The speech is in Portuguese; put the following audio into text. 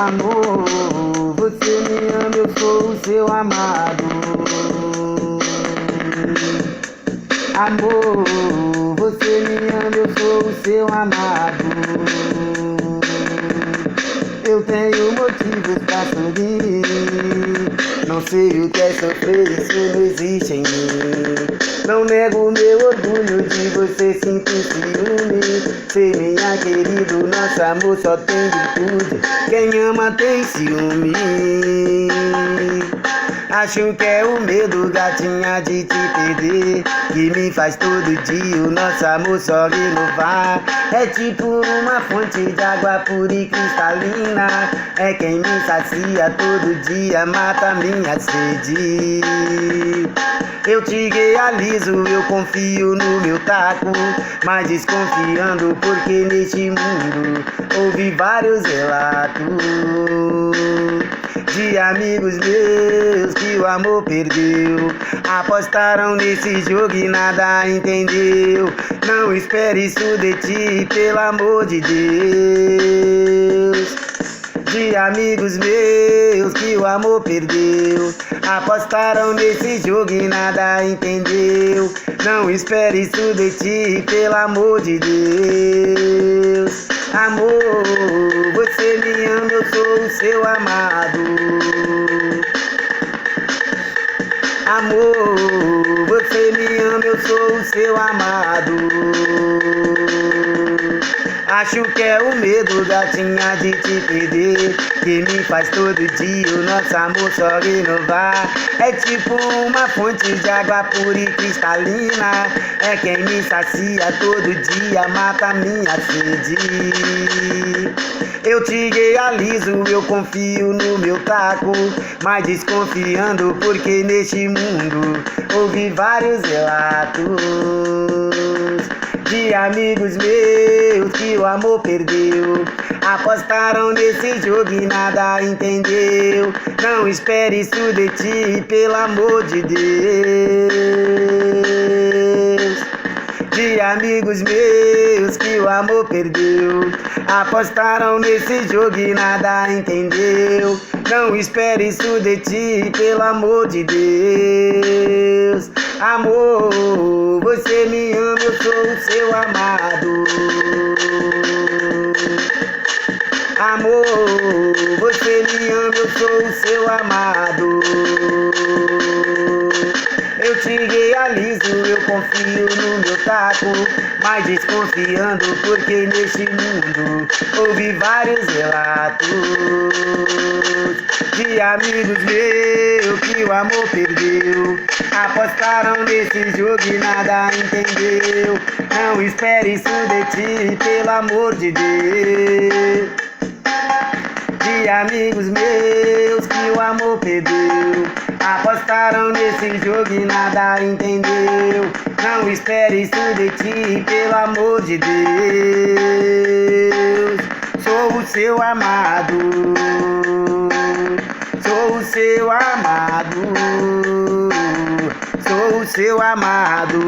Amor, você me ama, eu sou o seu amado. Amor, você me ama, eu sou o seu amado. Eu tenho motivos pra sorrir. Não sei o que é sofrer, isso não existe em mim. Não nego meu orgulho de você sentir ciúme. Sei, minha querida, nosso amor só tem virtude. Quem ama tem ciúme. Acho que é o medo, gatinha, de te perder, que me faz todo dia o nosso amor só renovar. É tipo uma fonte de água pura e cristalina. É quem me sacia todo dia, mata minha sede. Eu te realizo, eu confio no meu taco, mas desconfiando porque neste mundo ouvi vários relatos de amigos meus que o amor perdeu. Apostaram nesse jogo e nada entendeu. Não espere isso de ti, pelo amor de Deus. De amigos meus que o amor perdeu. Apostaram nesse jogo e nada entendeu. Não espere isso de ti, pelo amor de Deus. Amor, você me ama, eu sou o seu amado. Amor, você me ama, eu sou o seu amado. Acho que é o medo, gatinha, de te perder, que me faz todo dia o nosso amor só renovar. É tipo uma fonte de água pura e cristalina. É quem me sacia todo dia, mata minha sede. Eu te realizo, eu confio no meu taco, mas desconfiando porque neste mundo ouvi vários relatos de amigos meus que o amor perdeu. Apostaram nesse jogo e nada entendeu. Não espere isso de ti, pelo amor de Deus. De amigos meus que o amor perdeu. Apostaram nesse jogo e nada entendeu. Não espere isso de ti, pelo amor de Deus. Amor, você me ama, eu sou o seu amado. Amor, você me ama, eu sou o seu amado. Eu te realizo, eu confio no meu taco, mas desconfiando porque neste mundo ouvi vários relatos de amigos meus que o amor perdeu. Apostaram nesse jogo e nada entendeu. Não espere isso de ti, pelo amor de Deus. De amigos meus que o amor perdeu. Apostaram nesse jogo e nada entendeu. Não espere isso de ti, pelo amor de Deus. Sou o seu amado. Sou o seu amado. Sou o seu amado.